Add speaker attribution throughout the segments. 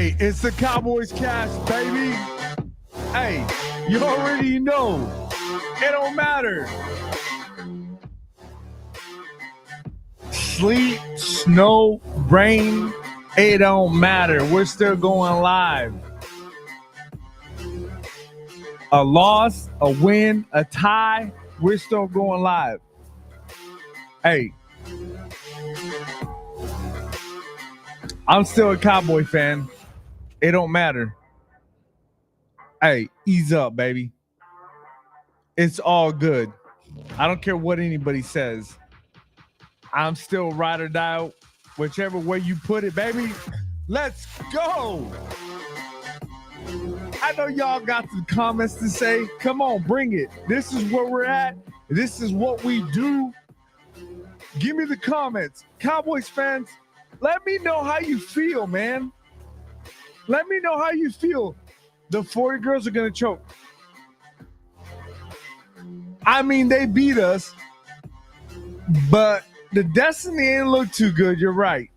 Speaker 1: Hey, it's the Cowboys Cast, baby. Hey, you already know. It don't matter. Sleet, snow, rain, it don't matter. We're still going live. A loss, a win, a tie, we're still going live. Hey, I'm still a Cowboy fan. It don't matter. Hey, ease up, baby. It's all good. I don't care what anybody says. I'm still ride or die, whichever way you put it, baby. Let's go. I know y'all got some comments to say. Come on, bring it. This is where we're at. This is what we do. Give me the comments. Cowboys fans, let me know how you feel, man. Let me know how you feel. The 40 girls are going to choke. I mean, they beat us, but the Destiny ain't look too good. You're right.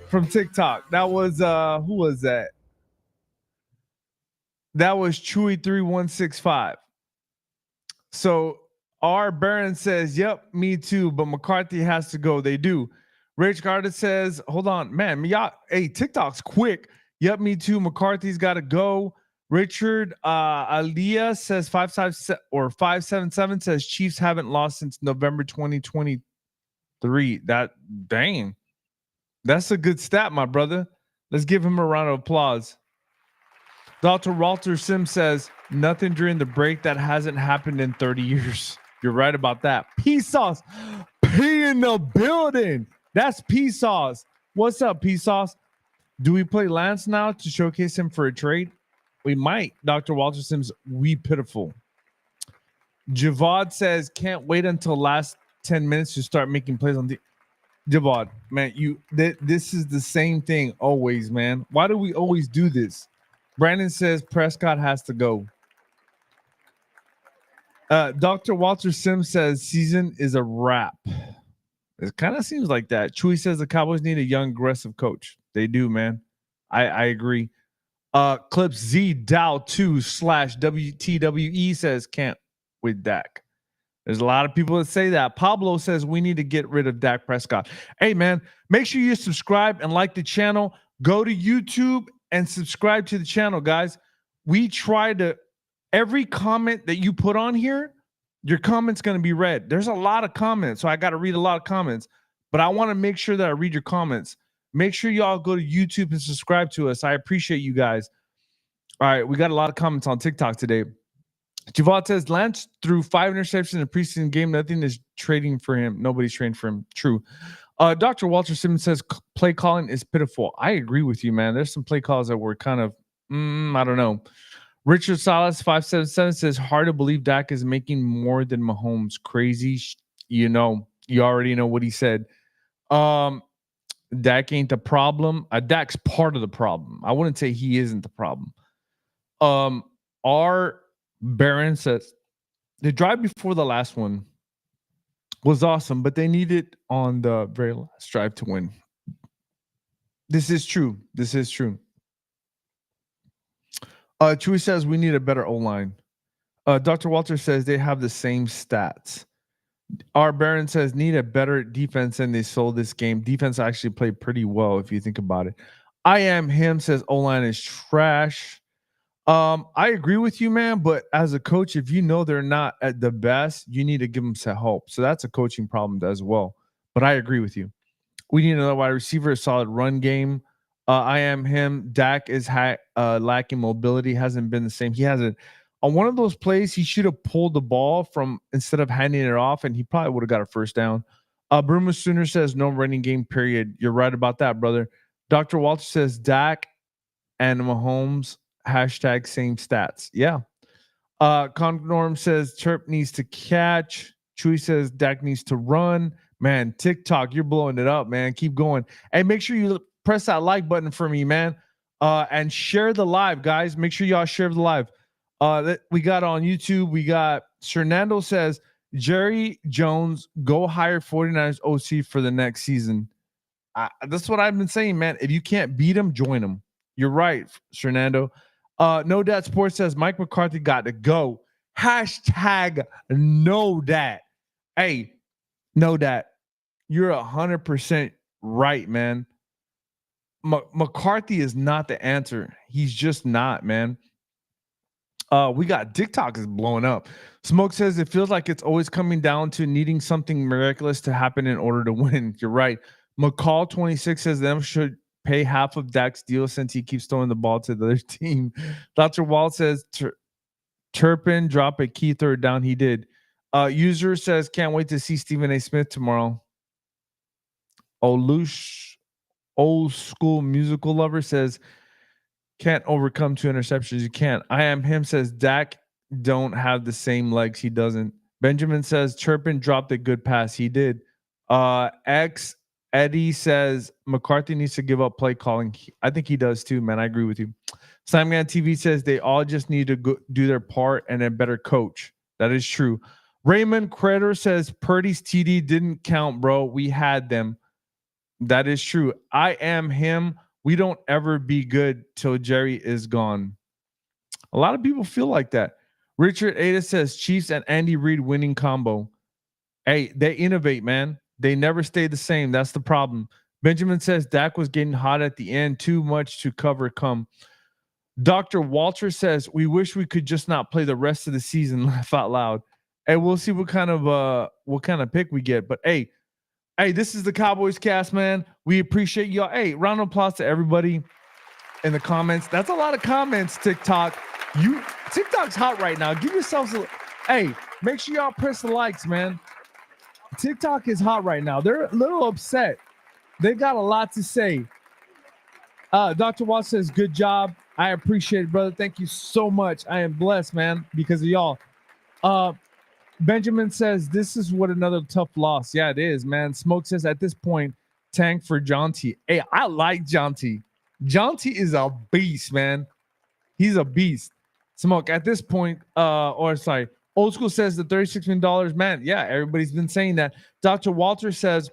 Speaker 1: From TikTok. That was, who was that? That was Chewy3165. So our Baron says, yep, me too, but McCarthy has to go. They do. Rich Garda says, hold on, man. Hey, TikTok's quick. Yep, me too. McCarthy's got to go. Richard Aliyah says 577 says Chiefs haven't lost since November 2023. That dang. That's a good stat, my brother. Let's give him a round of applause. Dr. Walter Sims says nothing during the break that hasn't happened in 30 years. You're right about that. P Sauce. P in the building. That's P Sauce. What's up, P Sauce? Do we play Lance now to showcase him for a trade? We might. Dr. Walter Sims, we pitiful. Javad says, can't wait until last 10 minutes to start making plays on the Javad. Man, this is the same thing always, man. Why do we always do this? Brandon says Prescott has to go. Dr. Walter Sims says season is a wrap. It kind of seems like that. Chewy says the Cowboys need a young, aggressive coach. They do, man. I agree. Clips Z Dow 2 / WTWE says can't with Dak. There's a lot of people that say that. Pablo says we need to get rid of Dak Prescott. Hey, man, make sure you subscribe and like the channel. Go to YouTube and subscribe to the channel, guys. We try to, every comment that you put on here, your comment's going to be read. There's a lot of comments, so I got to read a lot of comments, but I want to make sure that I read your comments. Make sure y'all go to YouTube and subscribe to us. I appreciate you guys. All right, we got a lot of comments on TikTok today. Javad says, Lance threw 5 interceptions in a preseason game. Nothing is trading for him. Nobody's trading for him. True. Dr. Walter Simmons says play calling is pitiful. I agree with you, man. There's some play calls that were kind of, I don't know. Richard Salas 577 says hard to believe Dak is making more than Mahomes. Crazy. You know, you already know what he said. Dak ain't the problem. Dak's part of the problem. I wouldn't say he isn't the problem. Our Baron says the drive before the last one was awesome, but they needed on the very last drive to win. This is true. This is true. Chewy says we need a better O-line. Dr. Walter says they have the same stats. Our Baron says need a better defense, and they sold this game. Defense actually played pretty well if you think about it. I am him says O-line is trash. I agree with you, man, but as a coach, if you know they're not at the best, you need to give them some help. So that's a coaching problem as well. But I agree with you. We need another wide receiver, a solid run game. I am him. Dak is lacking mobility, hasn't been the same. He hasn't. On one of those plays, he should have pulled the ball from instead of handing it off, and he probably would have got a first down. Bruno Sooner says no running game, period. You're right about that, brother. Dr. Walter says Dak and Mahomes, hashtag same stats. Yeah. Connorm says Chirp needs to catch. Chewy says Dak needs to run. Man, TikTok, you're blowing it up, man. Keep going. Hey, make sure you press that like button for me, man. And share the live, guys. Make sure y'all share the live. We got on YouTube. We got Fernando says Jerry Jones go hire 49ers OC for the next season. That's what I've been saying, man. If you can't beat them, join them. You're right, Fernando. No Dad Sports says Mike McCarthy got to go. Hashtag no dat. Hey, no dat. You're 100% right, man. McCarthy is not the answer. He's just not, man. We got TikTok is blowing up. Smoke says it feels like it's always coming down to needing something miraculous to happen in order to win. You're right. McCall 26 says them should pay half of Dak's deal since he keeps throwing the ball to the other team. Dr. Walt says Turpin drop a key third down. He did. User says can't wait to see Stephen A. Smith tomorrow. Olush, old school musical lover says can't overcome 2 interceptions. You can't. I am him says Dak don't have the same legs. He doesn't. Benjamin says Turpin dropped a good pass. He did. X Eddie says McCarthy needs to give up play calling. I think he does too, man. I agree with you. Simon TV says they all just need to go do their part and a better coach. That is true. Raymond Creder says Purdy's TD didn't count, bro. We had them. That is true. I am him. We don't ever be good till Jerry is gone. A lot of people feel like that. Richard Ada says Chiefs and Andy Reid winning combo. Hey, they innovate, man. They never stay the same. That's the problem. Benjamin says Dak was getting hot at the end. Too much to cover. Come. Dr. Walter says we wish we could just not play the rest of the season. Laugh out loud. Hey, we'll see what kind of pick we get. But hey, this is the Cowboys Cast, man. We appreciate y'all. Hey, round of applause to everybody in the comments. That's a lot of comments. TikTok's hot right now. Give yourselves make sure y'all press the likes, man. TikTok is hot right now. They're a little upset. They got a lot to say. Dr. Watt says, good job. I appreciate it, brother. Thank you so much. I am blessed, man, because of y'all. Benjamin says, this is what another tough loss. Yeah, it is, man. Smoke says, at this point, tank for Jonty. Hey, I like Jonty. Jonty is a beast, man. He's a beast. Smoke, at this point, Old School says the $36 million, man. Yeah, everybody's been saying that. Dr. Walter says,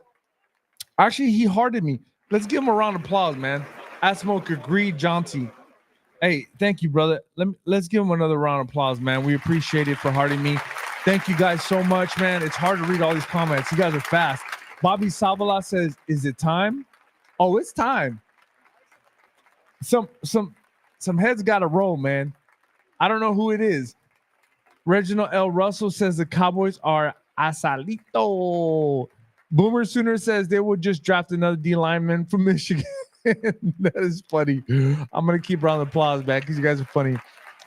Speaker 1: actually, he hearted me. Let's give him a round of applause, man. Smoke agreed, Jonty. Hey, thank you, brother. Let's give him another round of applause, man. We appreciate it for hearting me. Thank you guys so much, man. It's hard to read all these comments. You guys are fast. Bobby Savala says, is it time? Oh, it's time. Some heads got to roll, man. I don't know who it is. Reginald L. Russell says the Cowboys are asalito. Boomer Sooner says they would just draft another D lineman from Michigan. That is funny. I'm going to keep a round of applause, man, because you guys are funny.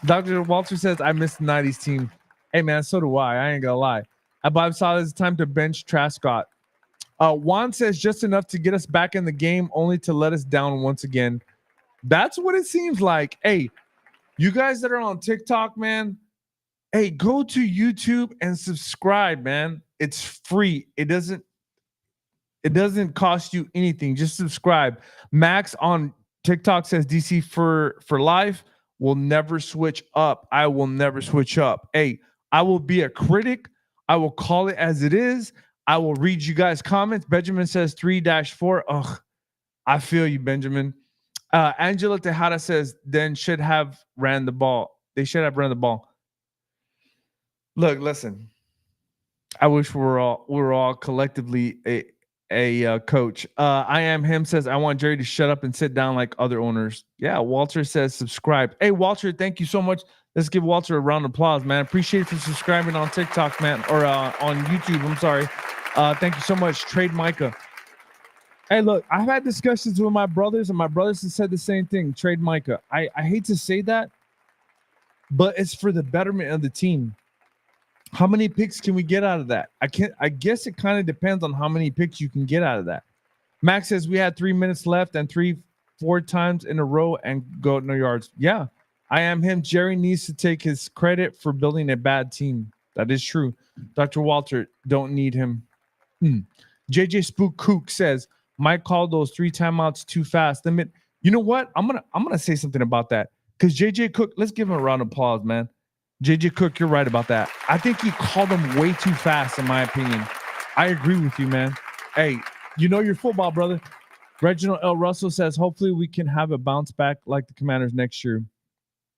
Speaker 1: Dr. Walter says, I miss the 90s team. Hey, man, so do I. I ain't going to lie. Bob Salah, it's time to bench Trascott. Juan says just enough to get us back in the game, only to let us down once again. That's what it seems like. Hey, you guys that are on TikTok, man, hey, go to YouTube and subscribe, man. It's free. It doesn't cost you anything. Just subscribe. Max on TikTok says DC for life will never switch up. I will never switch up. Hey, I will be a critic. I will call it as it is. I will read you guys' comments. Benjamin says 3-4. Ugh, I feel you, Benjamin. Angela Tejada says then should have ran the ball. They should have ran the ball. Look, listen. I wish we were all collectively a coach. I am him says I want Jerry to shut up and sit down like other owners. Yeah, Walter says subscribe. Hey, Walter, thank you so much. Let's give Walter a round of applause, man. Appreciate it for subscribing on TikTok, man, or on YouTube. I'm sorry. Thank you so much. Trade Micah. Hey, look, I've had discussions with my brothers, and my brothers have said the same thing. Trade Micah. I hate to say that, but it's for the betterment of the team. How many picks can we get out of that? I guess it kind of depends on how many picks you can get out of that. Max says we had 3 minutes left and 3-4 times in a row and go no yards. Yeah, I am him. Jerry needs to take his credit for building a bad team. That is true. Dr. Walter, don't need him. JJ Spook Kook says Mike called those 3 timeouts too fast. You know what? I'm gonna say something about that because JJ Cook. Let's give him a round of applause, man. JJ Cook, you're right about that. I think he called them way too fast, in my opinion. I agree with you, man. Hey, you know your football, brother. Reginald L. Russell says, hopefully we can have a bounce back like the Commanders next year.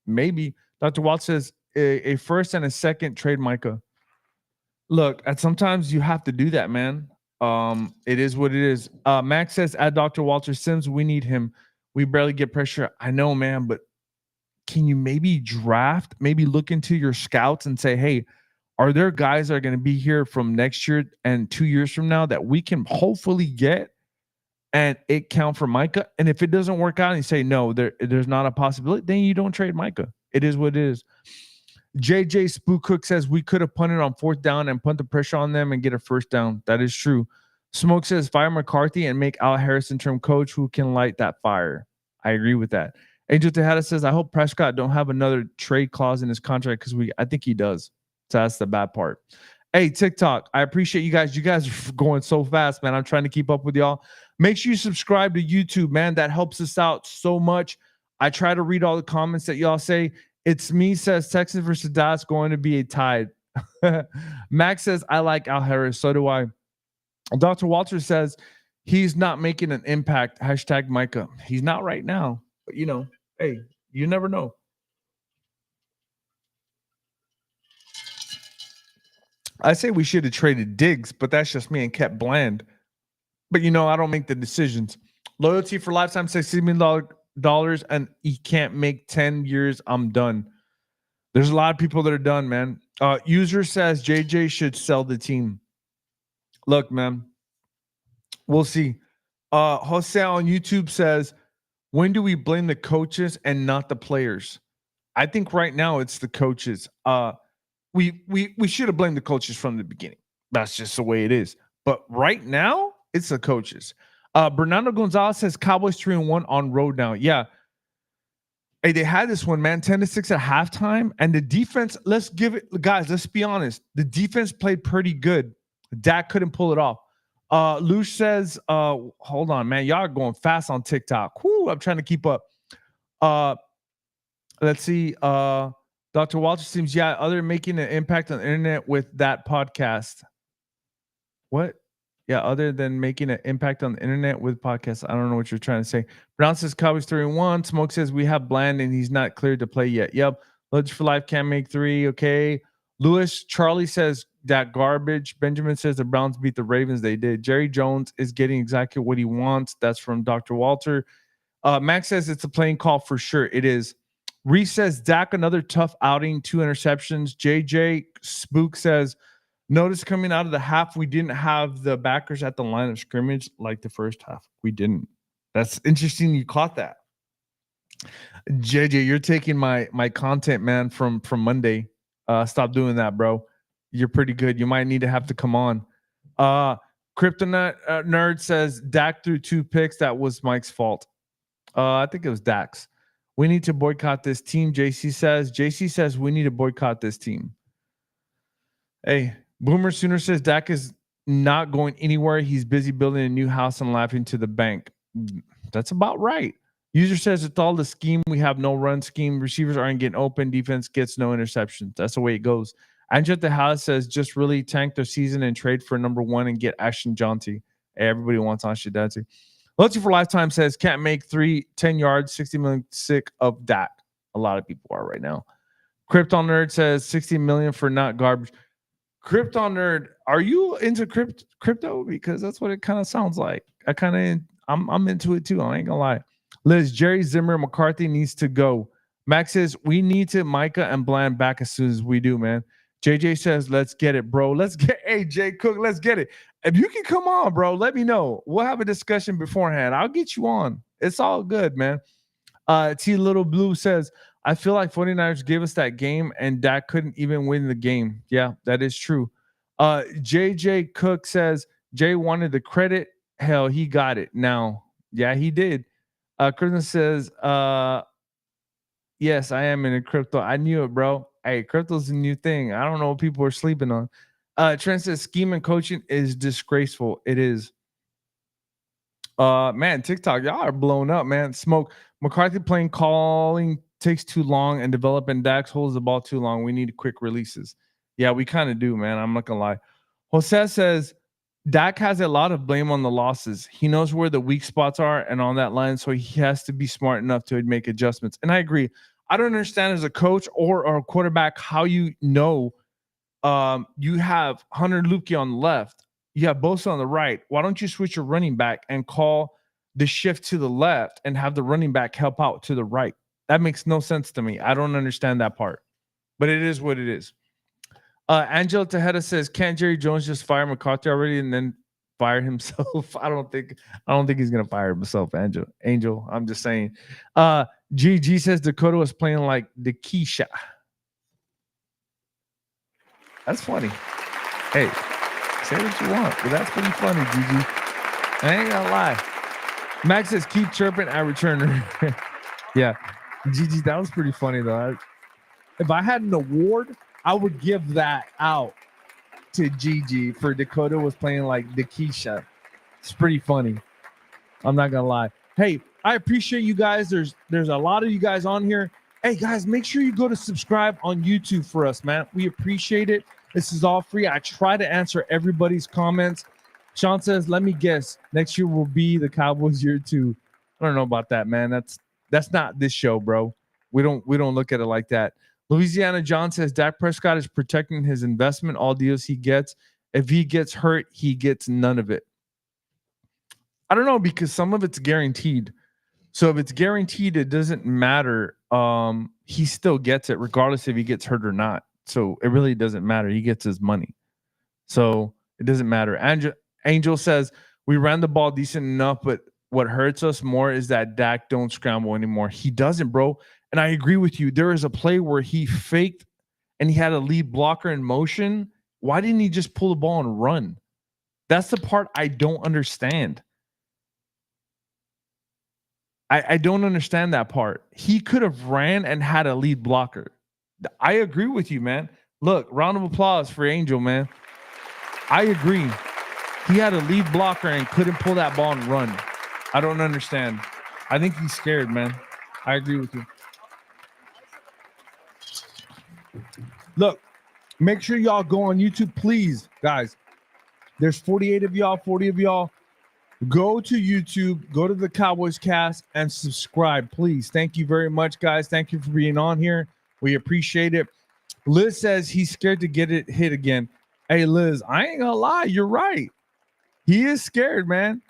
Speaker 1: Maybe. Dr. Walt says, a first and a second trade Micah. Look, at sometimes you have to do that, man. It is what it is. Max says, at Dr. Walter Sims, we need him. We barely get pressure. I know, man, but can you maybe draft, maybe look into your scouts and say, hey, are there guys that are going to be here from next year and 2 years from now that we can hopefully get and it count for Micah? And if it doesn't work out and you say, no, there's not a possibility, then you don't trade Micah. It is what it is. JJ Spook Cook says we could have punted on 4th down and put the pressure on them and get a first down. That is true. Smoke says fire McCarthy and make Al Harris interim coach who can light that fire. I agree with that. Angel Tejada says I hope Prescott don't have another trade clause in his contract because I think he does. So that's the bad part. Hey, TikTok, I appreciate you guys. You guys are going so fast, man. I'm trying to keep up with y'all. Make sure you subscribe to YouTube, man. That helps us out so much. I try to read all the comments that y'all say. It's me says Texas versus Dallas going to be a tie. Max says I like Al Harris. So do I. Dr. Walter says he's not making an impact. Hashtag Micah. He's not right now. But, hey, you never know. I say we should have traded Diggs, but that's just me and kept Bland. But, I don't make the decisions. Loyalty for lifetime, $60 million, and he can't make 10 years. I'm done. There's a lot of people that are done, man. User says JJ should sell the team. Look, man, we'll see. Jose on YouTube says, when do we blame the coaches and not the players? I think right now it's the coaches. We should have blamed the coaches from the beginning. That's just the way it is. But right now, it's the coaches. Bernardo Gonzalez says Cowboys 3-1 on road now. Yeah. Hey, they had this one, man, 10-6 at halftime. And the defense, let's be honest. The defense played pretty good. Dak couldn't pull it off. Lush says, hold on, man. Y'all are going fast on TikTok. Whoo, I'm trying to keep up. Let's see. Dr. Walter seems, other making an impact on the internet with that podcast. What? Yeah, other than making an impact on the internet with podcasts. I don't know what you're trying to say. Brown says Cowboys 3-1. Smoke says we have Bland and he's not cleared to play yet. Yep. Legend for Life can't make 3. Okay. Charlie says that garbage. Benjamin says the Browns beat the Ravens. They did. Jerry Jones is getting exactly what he wants. That's from Dr. Walter. Max says it's a playing call for sure. It is. Reese says Dak, another tough outing, 2 interceptions. JJ Spook says, notice coming out of the half, we didn't have the backers at the line of scrimmage like the first half. We didn't. That's interesting. You caught that. JJ, you're taking my content, man, from Monday. Stop doing that, bro. You're pretty good. You might need to have to come on. Kryptonite Nerd says Dak threw 2 picks. That was Mike's fault. I think it was Dak's. We need to boycott this team, JC says we need to boycott this team. Hey, Boomer Sooner says Dak is not going anywhere. He's busy building a new house and laughing to the bank. That's about right. User says it's all the scheme. We have no run scheme. Receivers aren't getting open. Defense gets no interceptions. That's the way it goes. Angel Tejada says just really tank their season and trade for number 1 and get Ashton Jonty. Hey, everybody wants Ashton Jonty. Loyalty for Lifetime says can't make 10 yards, 60 million sick of Dak. A lot of people are right now. Krypton Nerd says 60 million for not garbage. Krypton Nerd, are you into crypto? Because that's what it kind of sounds like. I'm into it too. I ain't gonna lie. Liz, Jerry Zimmer McCarthy needs to go. Max says we need to Micah and Bland back as soon as we do, man. JJ says, let's get it, bro. Hey, Jay Cook, let's get it. If you can come on, bro, let me know. We'll have a discussion beforehand. I'll get you on. It's all good, man. T Little Blue says, I feel like 49ers gave us that game and Dak couldn't even win the game. Yeah, that is true. JJ Cook says, Jay wanted the credit. Hell, he got it now. Yeah, he did. Kristen says, yes, I am in a crypto. I knew it, bro. Hey, crypto's a new thing. I don't know what people are sleeping on. Trent says scheme and coaching is disgraceful. It is. Man, TikTok, y'all are blown up, man. Smoke. McCarthy playing calling takes too long and developing Dax holds the ball too long. We need quick releases. Yeah, we kind of do, man. I'm not gonna lie. Jose says Dak has a lot of blame on the losses. He knows where the weak spots are and on that line, so he has to be smart enough to make adjustments. And I agree. I don't understand as a coach or a quarterback how you know you have Hunter Luke on the left, you have Bosa on the right. Why don't you switch your running back and call the shift to the left and have the running back help out to the right? That makes no sense to me. I don't understand that part, but it is what it is. Angela Tejeda says, "Can't Jerry Jones just fire McCarthy already and then fire himself?" I don't think he's gonna fire himself, Angel. I'm just saying. GG says Dakota was playing like the Keisha. That's funny. Hey, say what you want, but that's pretty funny, GG. I ain't gonna lie. Max says, "Keep chirping at returner." Yeah, GG, that was pretty funny though. If I had an award, I would give that out to GG for Dakota was playing like the Keisha. It's pretty funny. I'm not gonna lie. Hey, I appreciate you guys. There's a lot of you guys on here. Hey guys, make sure you go to subscribe on YouTube for us, man. We appreciate it. This is all free. I try to answer everybody's comments. Sean says, "Let me guess. Next year will be the Cowboys year 2." I don't know about that, man. That's not this show, bro. We don't look at it like that. Louisiana John says Dak Prescott is protecting his investment. All deals he gets. If he gets hurt, he gets none of it. I don't know, because some of it's guaranteed. So if it's guaranteed, it doesn't matter. He still gets it regardless if he gets hurt or not. So it really doesn't matter. He gets his money. So it doesn't matter. Angel says we ran the ball decent enough, but what hurts us more is that Dak don't scramble anymore. He doesn't, bro. And I agree with you. There is a play where he faked and he had a lead blocker in motion. Why didn't he just pull the ball and run? That's the part I don't understand. I don't understand that part. He could have ran and had a lead blocker. I agree with you, man. Look, round of applause for Angel, man. I agree. He had a lead blocker and couldn't pull that ball and run. I don't understand. I think he's scared, man. I agree with you. Look, make sure y'all go on YouTube, please, guys. There's 48 of y'all, 40 of y'all. Go to YouTube, go to the Cowboys Cast, and subscribe, please. Thank you very much, guys. Thank you for being on here. We appreciate it. Liz says he's scared to get it hit again. Hey, Liz, I ain't gonna lie. You're right. He is scared, man.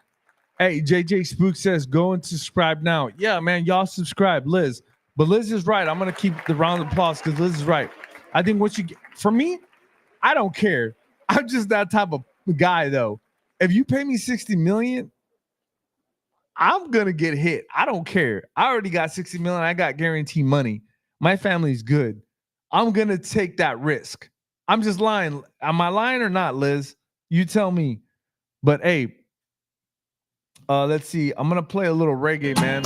Speaker 1: Hey, JJ Spook says go and subscribe now. Yeah, man, y'all subscribe, Liz. But Liz is right. I'm gonna keep the round of applause because Liz is right. I think once you get, for me, I don't care. I'm just that type of guy, though. If you pay me $60 million, I'm gonna get hit. I don't care. I already got $60 million. I got guaranteed money. My family's good. I'm gonna take that risk. I'm just lying. Am I lying or not, Liz? You tell me. But hey, let's see. I'm gonna play a little reggae, man.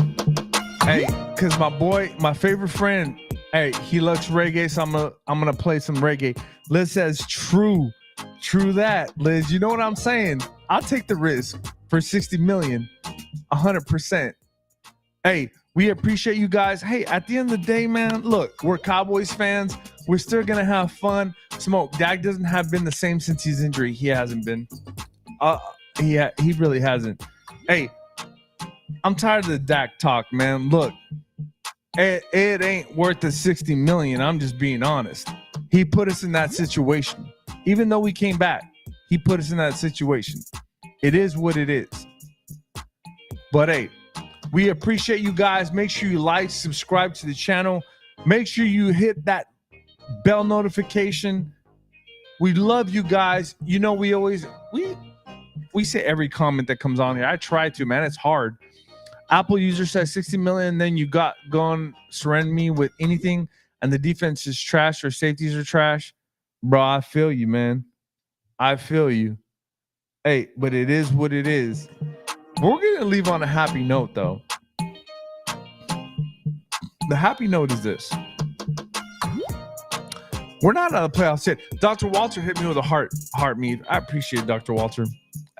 Speaker 1: Hey, because my boy, my favorite friend, hey, he loves reggae, so I'm gonna play some reggae. Liz says, "True that, Liz. You know what I'm saying? I'll take the risk for $60 million, 100%. Hey, we appreciate you guys. Hey, at the end of the day, man, look, we're Cowboys fans. We're still gonna have fun. Smoke. Dak doesn't have been the same since his injury. He hasn't been. He really hasn't. Hey, I'm tired of the Dak talk, man. Look, it ain't worth the $60 million. I'm just being honest. He put us in that situation. Even though we came back, he put us in that situation. It is what it is. But hey, we appreciate you guys. Make sure you like, subscribe to the channel. Make sure you hit that bell notification. We love you guys. You know, we say every comment that comes on here. I try to, man. It's hard. Apple user says 60 million, then you got gone surrender me with anything, and the defense is trash or safeties are trash. Bro, I feel you, man. I feel you. Hey, but it is what it is. We're gonna leave on a happy note, though. The happy note is this. We're not out of the playoffs yet. Dr. Walter hit me with a heart mead. I appreciate it, Dr. Walter.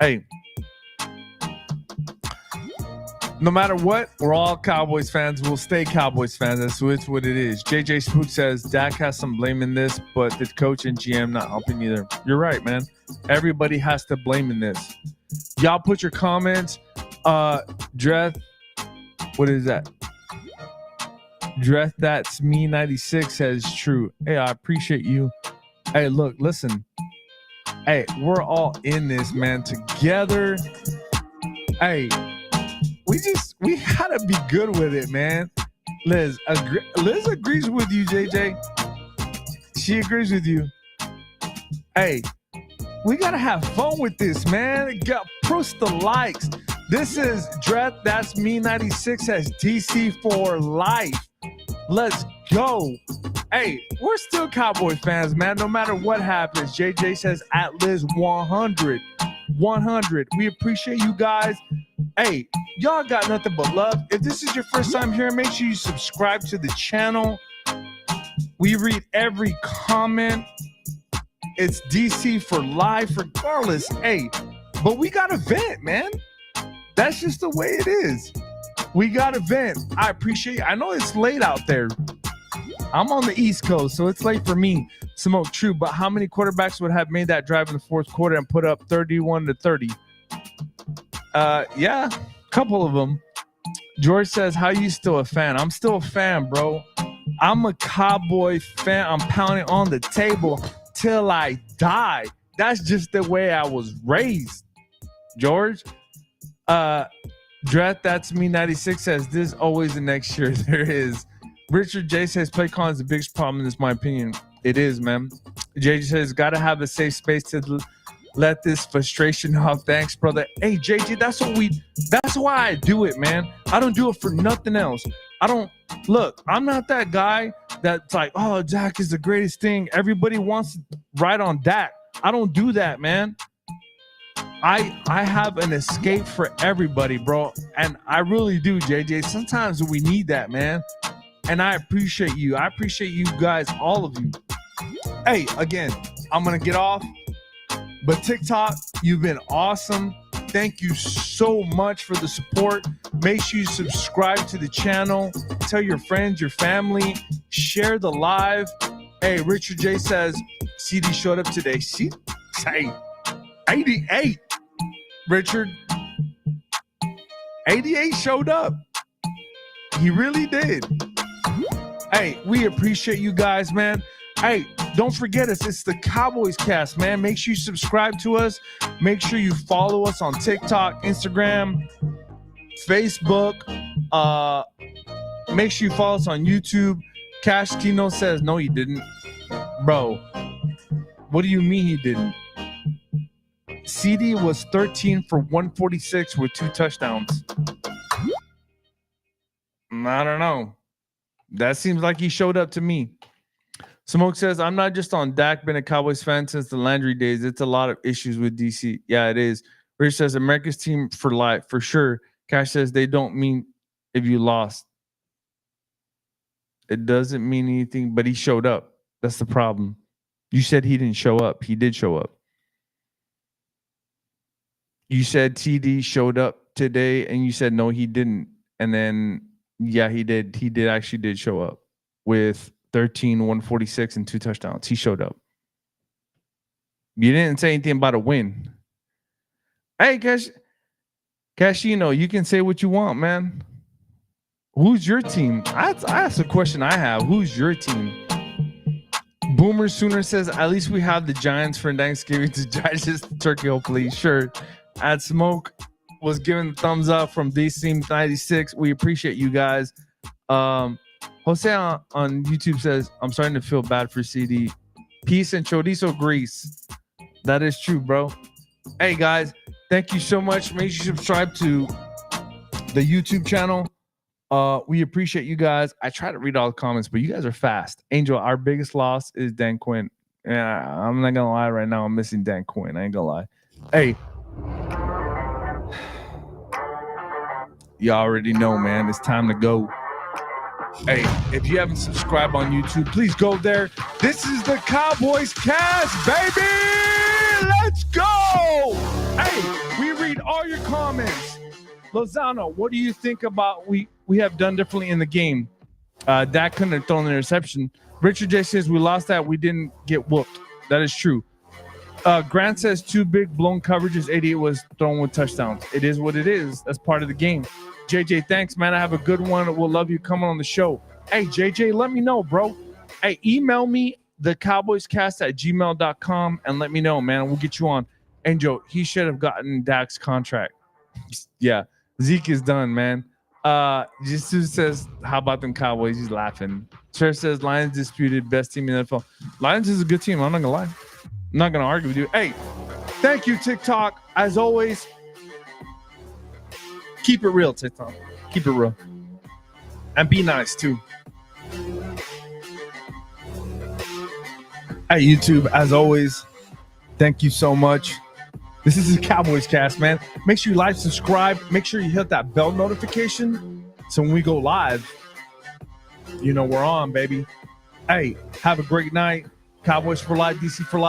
Speaker 1: Hey, No matter what, we're all Cowboys fans. We'll stay Cowboys fans. That's what it is. JJ Spook says Dak has some blame in this, but the coach and GM not helping either. You're right, man. Everybody has to blame in this. Y'all put your comments. Dreth, what is that? Dreth, that's me 96 says true. Hey, I appreciate you. Hey, look, listen. Hey, we're all in this, man, together. Hey, we gotta be good with it, man. Liz agrees with you, JJ. She agrees with you. Hey, we gotta have fun with this, man. Push the likes. This is Dreth, that's me 96 says DC for life. Let's go. Hey, we're still Cowboy fans, man. No matter what happens. JJ says at Liz 100. 100. We appreciate you guys. Hey, y'all got nothing but love. If this is your first time here, make sure you subscribe to the channel. We read every comment. It's DC for life, regardless. Hey, but we got to vent, man. That's just the way it is. We got to vent. I appreciate it. I know it's late out there. I'm on the East Coast, so it's late for me. Smoke true, but how many quarterbacks would have made that drive in the fourth quarter and put up 31-30? Yeah, a couple of them. George says, how you still a fan? I'm still a fan, bro. I'm a Cowboy fan. I'm pounding on the table till I die. That's just the way I was raised, George. Dreth, that's me 96 says, this always the next year there is. Richard J says, play calling is the biggest problem in this, my opinion. It is, man. JJ says, gotta have a safe space to let this frustration off. Thanks, brother. Hey, JJ, that's why I do it, man. I don't do it for nothing else. I'm not that guy that's like, oh, Dak is the greatest thing. Everybody wants to ride on Dak. I don't do that, man. I have an escape for everybody, bro. And I really do, JJ. Sometimes we need that, man. And I appreciate you. I appreciate you guys, all of you. Hey, again, I'm going to get off. But TikTok, you've been awesome. Thank you so much for the support. Make sure you subscribe to the channel. Tell your friends, your family. Share the live. Hey, Richard J says, CD showed up today. Hey, 88. Richard, 88 showed up. He really did. Hey, we appreciate you guys, man. Hey, don't forget us. It's the Cowboys Cast, man. Make sure you subscribe to us. Make sure you follow us on TikTok, Instagram, Facebook. Make sure you follow us on YouTube. Cash Kino says, no, he didn't. Bro, what do you mean he didn't? CD was 13 for 146 with 2 touchdowns. I don't know. That seems like he showed up to me. Smoke says, I'm not just on Dak, been a Cowboys fan since the Landry days. It's a lot of issues with DC. Yeah, it is. Rich says, America's team for life, for sure. Cash says, they don't mean if you lost. It doesn't mean anything, but he showed up. That's the problem. You said he didn't show up. He did show up. You said TD showed up today, and you said, no, he didn't. And then, yeah, he did. He actually did show up with 13, 146, and 2 touchdowns. He showed up. You didn't say anything about a win. Hey, Cashino, you can say what you want, man. Who's your team? That's a question I have. Who's your team? Boomer Sooner says, at least we have the Giants for Thanksgiving. The Giants just turkey, hopefully. Sure. At Smoke was giving the thumbs up from DC 96. We appreciate you guys. Jose on YouTube says, I'm starting to feel bad for CD. Peace and chorizo grease. That is true, bro. Hey, guys, thank you so much. Make sure you subscribe to the YouTube channel. We appreciate you guys. I try to read all the comments, but you guys are fast. Angel, our biggest loss is Dan Quinn. And I'm not going to lie right now. I'm missing Dan Quinn. I ain't going to lie. Hey. You already know, man. It's time to go. Hey, if you haven't subscribed on YouTube, please go there. This is the Cowboys Cast, baby! Let's go! Hey, we read all your comments. Lozano, what do you think about we have done differently in the game? Dak couldn't have thrown an interception. Richard J says we lost that. We didn't get whooped. That is true. Grant says 2 big blown coverages. 88 was thrown with touchdowns. It is what it is. That's part of the game. JJ, thanks, man. I have a good one. We'll love you coming on the show. Hey, JJ, let me know, bro. Hey, email me the cowboyscast@gmail.com and let me know, man. We'll get you on. Angel, he should have gotten Dak's contract. Yeah, Zeke is done, man. Jesus says, how about them Cowboys? He's laughing. Sure says Lions disputed best team in the NFL. Lions is a good team. I'm not gonna lie. I'm not gonna argue with you. Hey, thank you, TikTok. As always, keep it real, TikTok. Keep it real. And be nice too. Hey, YouTube, as always, thank you so much. This is the Cowboys Cast, man. Make sure you like, subscribe. Make sure you hit that bell notification so when we go live, you know we're on, baby. Hey, have a great night. Cowboys for life, DC for life.